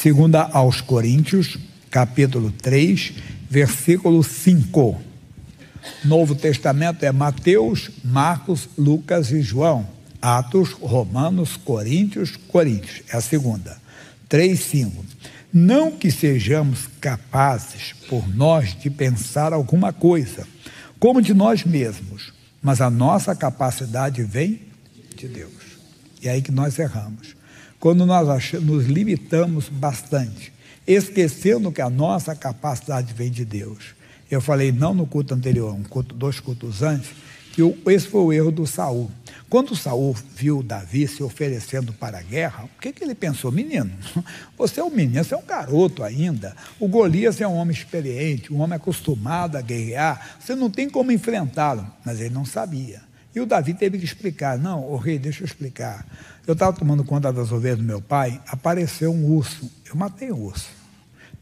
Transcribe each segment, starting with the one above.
Segunda aos Coríntios, capítulo 3, versículo 5. Novo Testamento é Mateus, Marcos, Lucas e João. Atos, Romanos, Coríntios. É a segunda. 3, 5. Não que sejamos capazes por nós de pensar alguma coisa, como de nós mesmos, mas a nossa capacidade vem de Deus. E é aí que nós erramos. Quando nós nos limitamos bastante, esquecendo que a nossa capacidade vem de Deus. Eu falei não no culto anterior, dois cultos antes, que esse foi o erro do Saul. Quando Saul viu Davi se oferecendo para a guerra, o que ele pensou? Menino, você é um menino, você é um garoto ainda. O Golias é um homem experiente, um homem acostumado a guerrear. Você não tem como enfrentá-lo. Mas ele não sabia. E o Davi teve que explicar. Não, ô rei, deixa eu explicar. Eu estava tomando conta das ovelhas do meu pai, apareceu um urso. Eu matei um urso.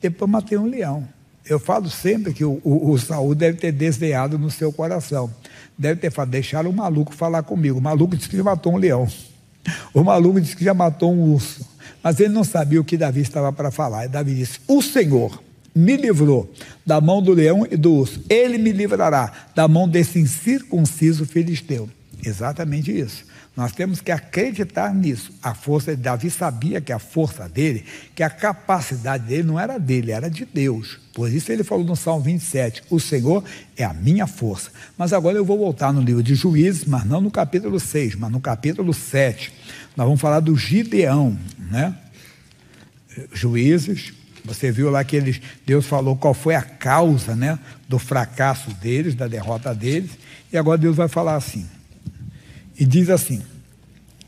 Depois matei um leão. Eu falo sempre que o Saul deve ter desdenhado no seu coração. Deve ter falado, deixaram o maluco falar comigo. O maluco disse que já matou um leão. O maluco disse que já matou um urso. Mas ele não sabia o que Davi estava para falar. E Davi disse, o Senhor me livrou da mão do leão e do urso. Ele me livrará da mão desse incircunciso filisteu. Exatamente isso. Nós temos que acreditar nisso. A força de Davi sabia que a força dele, que a capacidade dele não era dele, era de Deus. Por isso ele falou no Salmo 27, o Senhor é a minha força. Mas agora eu vou voltar no livro de Juízes, mas não no capítulo 6, mas no capítulo 7. Nós vamos falar do Gideão, né? Juízes, você viu lá que Deus falou qual foi a causa, né, do fracasso deles, da derrota deles. E agora Deus vai falar assim. E diz assim,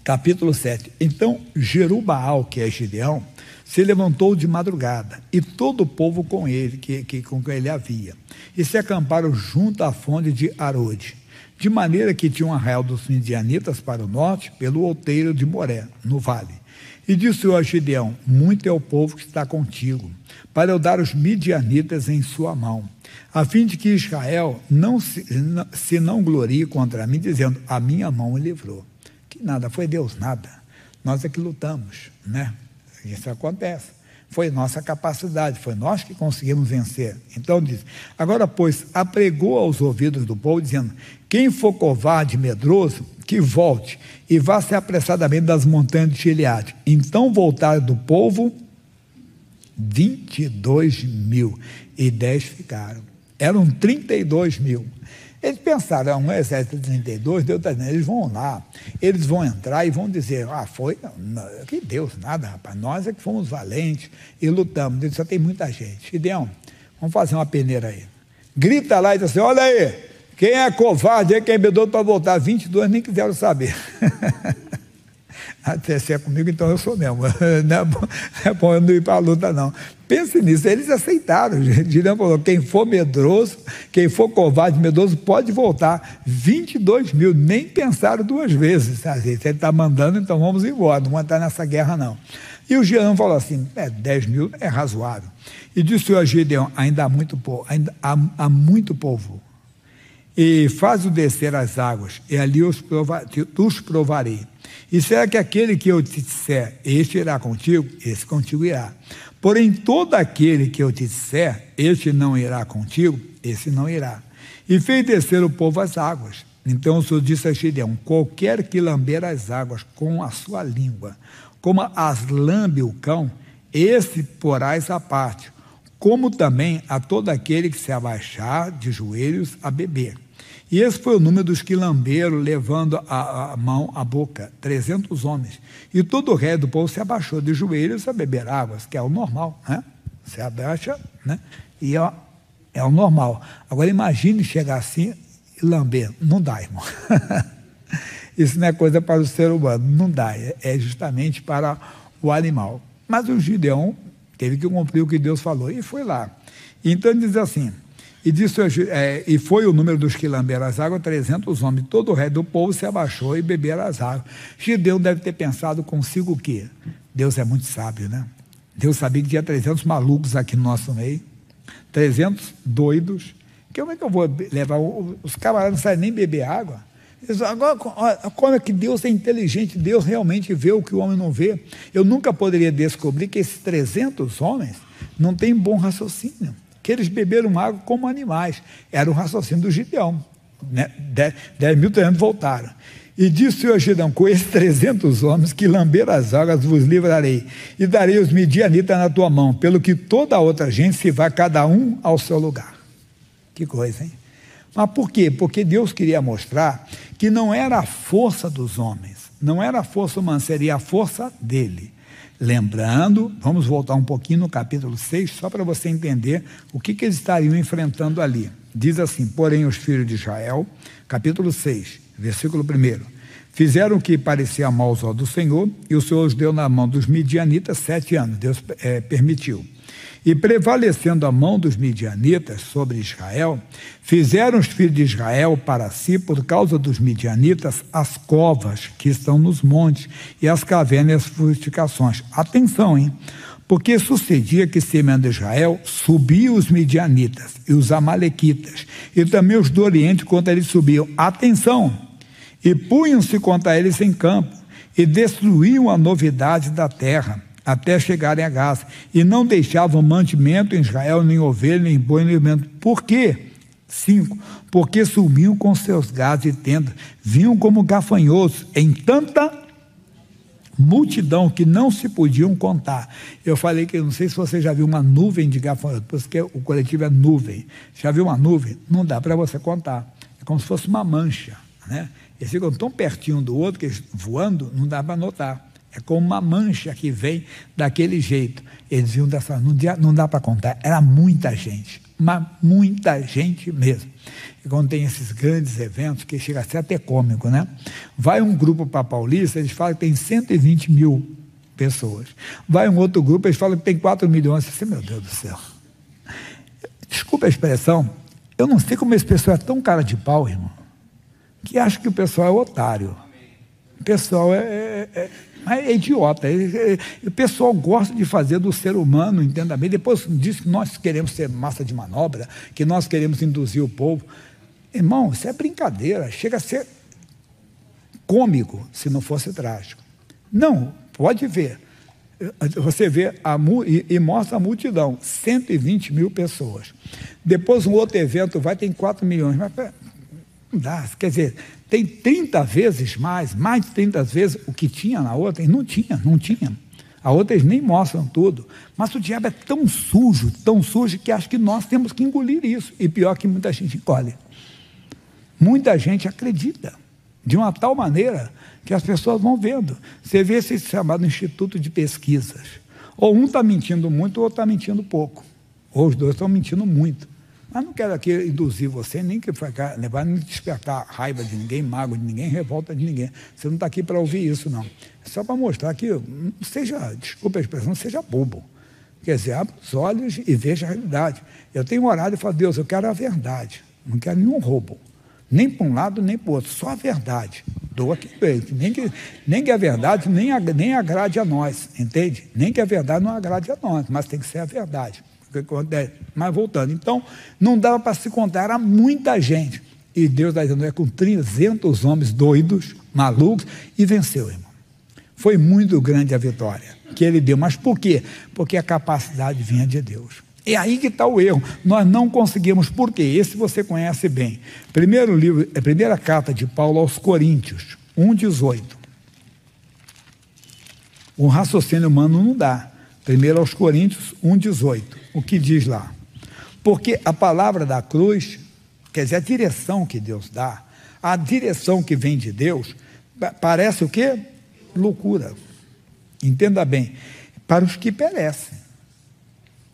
capítulo 7, então Jerubaal, que é Gideão, se levantou de madrugada, e todo o povo com ele, com quem ele havia, e se acamparam junto à fonte de Arode, de maneira que tinha um arraial dos midianitas para o norte, pelo outeiro de Moré, no vale. E disse a Gideão, muito é o povo que está contigo, para eu dar os midianitas em sua mão, a fim de que Israel não glorie contra mim, dizendo, a minha mão me livrou. Que nada, foi Deus nada. Nós é que lutamos, né? Isso acontece. Foi nossa capacidade, foi nós que conseguimos vencer. Então diz, agora pois, apregou aos ouvidos do povo, dizendo, quem for covarde e medroso, que volte, e vá-se apressadamente das montanhas de Gileade. Então voltaram do povo 22.010 ficaram. Eram 32.000. Eles pensaram, um exército de 32, Deus está dizendo, eles vão lá, eles vão entrar e vão dizer, foi, que Deus, nada, rapaz, nós é que fomos valentes e lutamos. Ele só tem muita gente. Gideão, vamos fazer uma peneira aí. Grita lá e diz assim, olha aí, quem é covarde, quem é medroso para voltar. 22 nem quiseram saber. Até se é comigo, então eu sou mesmo. Não é bom eu não ir para a luta, não. Pense nisso, eles aceitaram. Gideão falou, quem for medroso, quem for covarde, medroso, pode voltar. 22.000, nem pensaram duas vezes. Se ele está mandando, então vamos embora, não vamos entrar nessa guerra, não. E o Gideão falou assim, 10.000 é razoável. E disse a Gideão, ainda há muito povo, há muito povo. E faz-o descer as águas, e ali os provarei. E será que aquele que eu te disser, este irá contigo? Esse contigo irá. Porém, todo aquele que eu te disser, este não irá contigo, esse não irá. E fez descer o povo às águas. Então o Senhor disse a Gideão, qualquer que lamber as águas com a sua língua, como as lambe o cão, esse porás à parte, como também a todo aquele que se abaixar de joelhos a beber. E esse foi o número dos que lamberam, levando a mão à boca, 300 homens. E todo o resto do povo se abaixou de joelhos a beber águas, que é o normal, né? Se abaixa, né? E é o normal. Agora imagine chegar assim e lamber. Não dá, irmão. Isso não é coisa para o ser humano, não dá. É justamente para o animal. Mas o Gideão teve que cumprir o que Deus falou e foi lá. Então diz assim, e foi o número dos que lamberam as águas, 300 homens. Todo o resto do povo se abaixou e beberam as águas. Gideão deve ter pensado consigo o quê? Deus é muito sábio, né? Deus sabia que tinha 300 malucos aqui no nosso meio, 300 doidos. Como é que eu vou levar? Os camaradas não sabem nem beber água. Agora, como é que Deus é inteligente? Deus realmente vê o que o homem não vê. Eu nunca poderia descobrir que esses 300 homens não têm bom raciocínio, que eles beberam água como animais. Era o raciocínio do Gideão, né? 10.300 voltaram. E disse o Gideão: com esses 300 homens que lamberam as águas vos livrarei, e darei os midianitas na tua mão, pelo que toda a outra gente se vai cada um ao seu lugar. Que coisa, hein? Mas por quê? Porque Deus queria mostrar que não era a força dos homens, não era a força humana, seria a força dele. Lembrando, vamos voltar um pouquinho no capítulo 6, só para você entender o que eles estariam enfrentando ali. Diz assim: porém os filhos de Israel, capítulo 6, versículo 1, fizeram o que parecia mal aos olhos do Senhor, e o Senhor os deu na mão dos midianitas 7 anos, Deus permitiu. E prevalecendo a mão dos midianitas sobre Israel, fizeram os filhos de Israel para si, por causa dos midianitas, as covas que estão nos montes, e as cavernas e as fortificações. Atenção, hein? Porque sucedia que, semeando Israel, subiam os midianitas e os amalequitas, e também os do Oriente contra eles subiam. Atenção! E punham-se contra eles em campo, e destruíam a novidade da terra, até chegarem a Gaza, e não deixavam mantimento em Israel, nem ovelha, nem boi, nem alimento. Por quê? 5. Porque subiam com seus gados e tendas, vinham como gafanhotos, em tanta multidão que não se podiam contar. Eu falei que, não sei se você já viu uma nuvem de gafanhotos, porque o coletivo é nuvem. Já viu uma nuvem? Não dá para você contar. É como se fosse uma mancha, né? Eles ficam tão pertinho do outro, que eles voando, não dá para notar. É como uma mancha que vem daquele jeito. Eles viam dessa, não dá para contar, era muita gente, mas muita gente mesmo. E quando tem esses grandes eventos, que chega a ser até cômico, né? Vai um grupo para Paulista, eles falam que tem 120 mil pessoas. Vai um outro grupo, eles falam que tem 4 milhões. Você, meu Deus do céu. Desculpa a expressão, eu não sei como esse pessoal é tão cara de pau, irmão, que acha que o pessoal é otário. O pessoal é idiota. O pessoal gosta de fazer do ser humano, entenda bem. Depois diz que nós queremos ser massa de manobra, que nós queremos induzir o povo. Irmão, isso é brincadeira. Chega a ser cômico, se não fosse trágico. Não, pode ver. Você vê e mostra a multidão, 120 mil pessoas. Depois um outro evento tem 4 milhões. Mas não dá, quer dizer, tem 30 vezes mais de 30 vezes o que tinha na outra, e não tinha. A outra eles nem mostram tudo. Mas o diabo é tão sujo, que acha que nós temos que engolir isso. E pior que muita gente engole. Muita gente acredita, de uma tal maneira que as pessoas vão vendo. Você vê esse chamado Instituto de Pesquisas. Ou um está mentindo muito, ou outro está mentindo pouco. Ou os dois estão mentindo muito. Mas não quero aqui induzir você, nem que levar, nem despertar raiva de ninguém, mágoa de ninguém, revolta de ninguém. Você não está aqui para ouvir isso, não. É só para mostrar que não seja, desculpa a expressão, não seja bobo. Quer dizer, abra os olhos e veja a realidade. Eu tenho orado e falo: Deus, eu quero a verdade, não quero nenhum roubo. Nem para um lado, nem para o outro, só a verdade. Doa que peito. Nem que a verdade nem agrade a nós, entende? Nem que a verdade não agrade a nós, mas tem que ser a verdade. Mas voltando, então, não dava para se contar, era muita gente. E Deus está dizendo, com 300 homens doidos, malucos, e venceu, irmão. Foi muito grande a vitória que ele deu. Mas por quê? Porque a capacidade vinha de Deus. É aí que está o erro. Nós não conseguimos. Por quê? Esse você conhece bem. Primeira carta de Paulo aos Coríntios, 1,18. O raciocínio humano não dá. 1 aos Coríntios 1,18. O que diz lá? Porque a palavra da cruz, quer dizer, a direção que Deus dá, a direção que vem de Deus, parece o quê? Loucura. Entenda bem. Para os que perecem.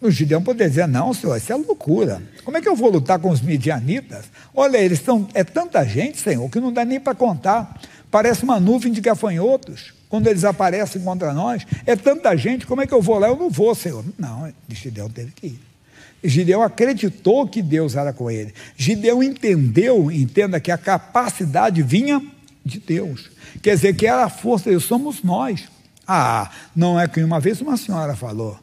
O Gideão poderia dizer: não, senhor, isso é loucura. Como é que eu vou lutar com os midianitas? Olha, eles são, é tanta gente, Senhor, que não dá nem para contar. Parece uma nuvem de gafanhotos. Quando eles aparecem contra nós, é tanta gente, como é que eu vou lá? Eu não vou, Senhor. Não, Gideão teve que ir. Gideão acreditou que Deus era com ele. Gideão entenda que a capacidade vinha de Deus. Quer dizer, que era a força, somos nós. Não é que uma vez uma senhora falou,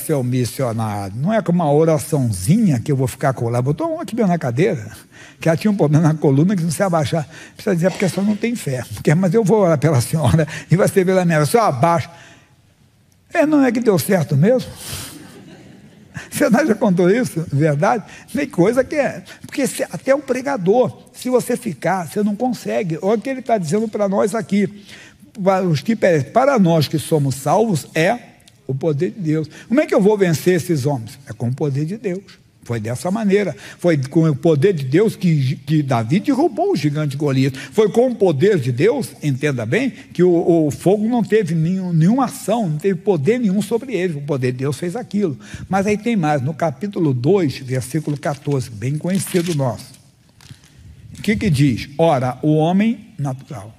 Seu missionário, não é com uma oraçãozinha que eu vou ficar com ela. Botou um aqui na cadeira, que ela tinha um problema na coluna que não se abaixar. Precisa dizer porque a senhora não tem fé. Mas eu vou orar pela senhora e vai ser pela minha. Só abaixa. Não é que deu certo mesmo? Você já contou isso? Verdade? Tem coisa que é. Porque até o pregador, se você ficar, você não consegue. Olha o que ele está dizendo para nós aqui. Para nós que somos salvos, o poder de Deus. Como é que eu vou vencer esses homens? É com o poder de Deus. Foi dessa maneira. Foi com o poder de Deus que Davi derrubou o gigante Golias. Foi com o poder de Deus, entenda bem, que o fogo não teve nenhuma ação, não teve poder nenhum sobre ele. O poder de Deus fez aquilo. Mas aí tem mais, no capítulo 2, versículo 14, bem conhecido nosso. O que diz? Ora, o homem natural.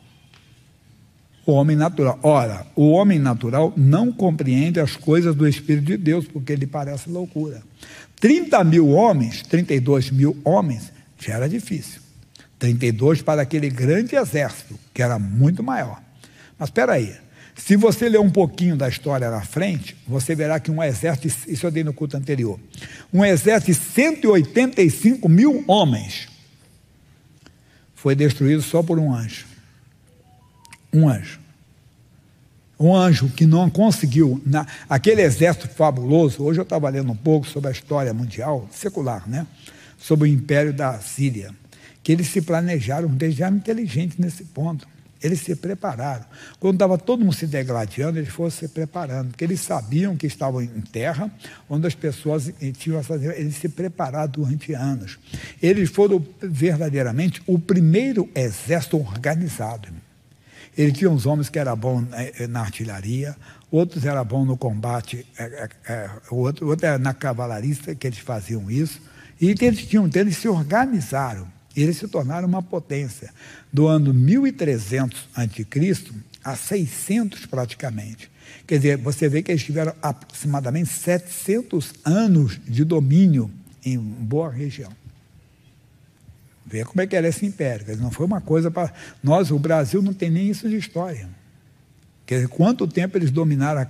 O homem natural. Ora, o homem natural não compreende as coisas do Espírito de Deus, porque lhe parece loucura. 30 mil homens, 32 mil homens, já era difícil. 32 para aquele grande exército, que era muito maior. Mas espera aí, se você ler um pouquinho da história na frente, você verá que um exército, isso eu dei no culto anterior, um exército de 185 mil homens foi destruído só por um anjo. Um anjo. Um anjo que não conseguiu, aquele exército fabuloso. Hoje eu estava lendo um pouco sobre a história mundial, secular, né? Sobre o império da Síria, que eles se planejaram, eles eram inteligentes nesse ponto, eles se prepararam. Quando estava todo mundo se degladiando, eles foram se preparando, porque eles sabiam que estavam em terra, onde as pessoas tinham eles se prepararam durante anos. Eles foram verdadeiramente o primeiro exército organizado. Ele tinha uns homens que eram bons na artilharia, outros eram bons no combate, outro era na cavalarista, que eles faziam isso. E eles se organizaram, eles se tornaram uma potência. Do ano 1300 a.C. a 600 praticamente. Quer dizer, você vê que eles tiveram aproximadamente 700 anos de domínio em boa região. Vê como é que era esse império. Não foi uma coisa para nós, o Brasil não tem nem isso de história. Quer dizer, quanto tempo eles dominaram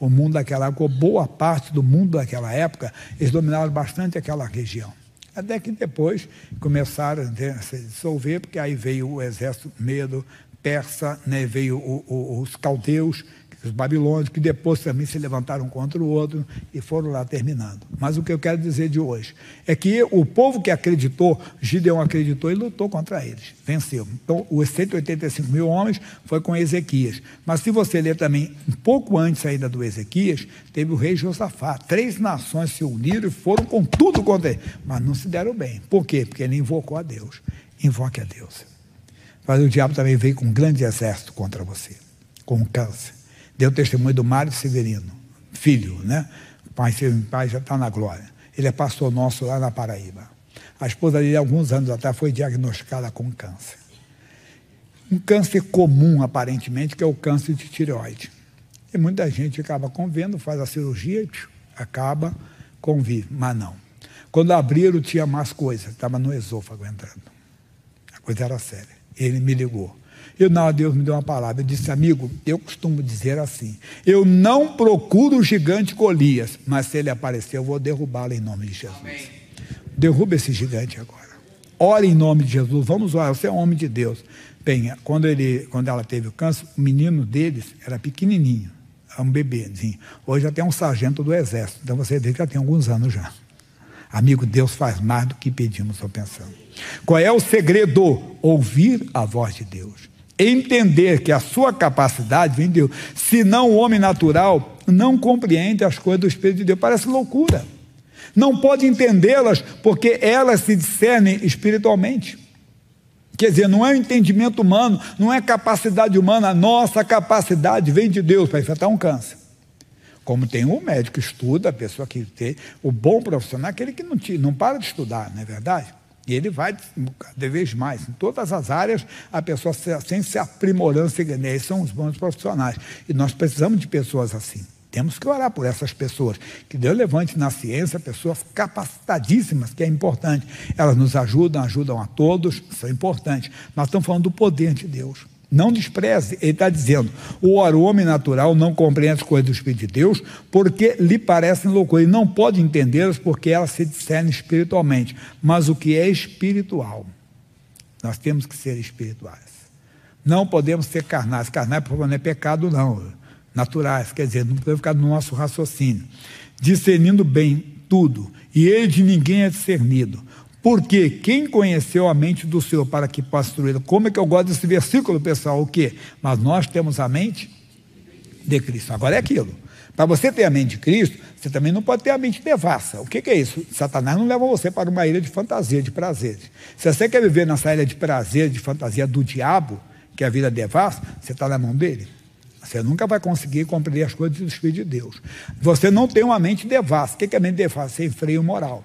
o mundo daquela época, ou boa parte do mundo daquela época, eles dominaram bastante aquela região. Até que depois começaram a se dissolver, porque aí veio o exército medo persa, né, veio os caldeus, os babilônios, que depois também se levantaram contra o outro e foram lá terminando. Mas o que eu quero dizer de hoje é que o povo que acreditou, Gideão acreditou e lutou contra eles, venceu. Então, os 185 mil homens foi com Ezequias. Mas se você ler também, um pouco antes ainda do Ezequias, teve o rei Josafá. 3 nações se uniram e foram com tudo contra ele, mas não se deram bem. Por quê? Porque ele invocou a Deus. Invoque a Deus. Mas o diabo também veio com um grande exército contra você, com um câncer. Deu testemunho do Mário Severino, filho, né? O pai já está na glória. Ele é pastor nosso lá na Paraíba. A esposa dele, alguns anos atrás, foi diagnosticada com câncer. Um câncer comum, aparentemente, que é o câncer de tireoide. E muita gente acaba convivendo, faz a cirurgia e acaba, convive, mas não. Quando abriram, tinha mais coisa, estava no esôfago entrando. A coisa era séria. Ele me ligou. Deus me deu uma palavra. Eu disse, amigo, eu costumo dizer assim, eu não procuro o gigante Golias, mas se ele aparecer, eu vou derrubá-lo em nome de Jesus. Amém. Derruba esse gigante agora. Ore em nome de Jesus, vamos orar, você é homem de Deus. Bem, quando ela teve o câncer, o menino deles era pequenininho, era um bebezinho. Hoje já tem um sargento do exército, então você vê que já tem alguns anos já. Amigo, Deus faz mais do que pedimos ou pensamos. Qual é o segredo? Ouvir a voz de Deus. Entender que a sua capacidade vem de Deus. Senão o homem natural não compreende as coisas do Espírito de Deus. Parece loucura. Não pode entendê-las porque elas se discernem espiritualmente. Quer dizer, não é o entendimento humano, não é capacidade humana. A nossa capacidade vem de Deus para enfrentar um câncer. Como tem um médico que estuda, a pessoa que tem, o bom profissional é aquele que não para de estudar, não é verdade? E ele vai cada vez mais. Em todas as áreas, a pessoa sempre se aprimorando, esses são os bons profissionais. E nós precisamos de pessoas assim. Temos que orar por essas pessoas. Que Deus levante na ciência pessoas capacitadíssimas, que é importante. Elas nos ajudam a todos, são importantes. Nós estamos falando do poder de Deus. Não despreze. Ele está dizendo, ora, o homem natural não compreende as coisas do Espírito de Deus, porque lhe parecem loucura. Ele não pode entendê-las porque elas se discernem espiritualmente. Mas o que é espiritual? Nós temos que ser espirituais. Não podemos ser carnais. Carnais, por favor, não é pecado, não. Naturais, quer dizer, não podemos ficar no nosso raciocínio. Discernindo bem tudo, e ele de ninguém é discernido. Porque quem conheceu a mente do Senhor para que possa instruí-lo? Como é que eu gosto desse versículo, pessoal? O quê? Mas nós temos a mente de Cristo. Agora é aquilo. Para você ter a mente de Cristo, você também não pode ter a mente devassa. O que é isso? Satanás não leva você para uma ilha de fantasia, de prazeres. Se você quer viver nessa ilha de prazer, de fantasia do diabo, que é a vida devassa, você está na mão dele. Você nunca vai conseguir compreender as coisas do Espírito de Deus. Você não tem uma mente devassa. O que é mente devassa? Sem freio moral.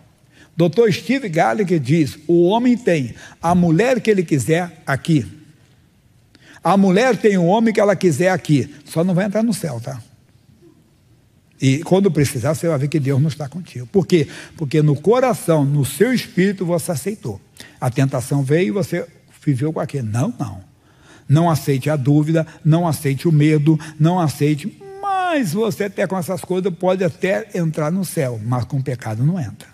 Dr. Steve Gallagher diz, o homem tem a mulher que ele quiser aqui. A mulher tem o homem que ela quiser aqui. Só não vai entrar no céu, tá? E quando precisar, você vai ver que Deus não está contigo. Por quê? Porque no coração, no seu espírito, você aceitou. A tentação veio e você viveu com aquilo. Não. Não aceite a dúvida, não aceite o medo, não aceite... Mas você até com essas coisas pode até entrar no céu, mas com o pecado não entra.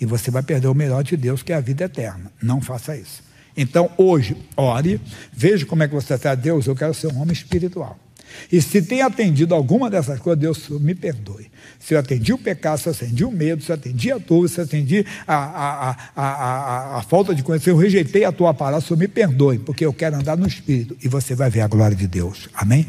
E você vai perder o melhor de Deus, que é a vida eterna. Não faça isso. Então, hoje, ore, veja como é que você está. Deus, eu quero ser um homem espiritual. E se tem atendido alguma dessas coisas, Deus me perdoe. Se eu atendi o pecado, se eu atendi o medo, se eu atendi a dúvida, se eu atendi a falta de conhecimento, eu rejeitei a tua palavra, Senhor, me perdoe, porque eu quero andar no Espírito. E você vai ver a glória de Deus. Amém?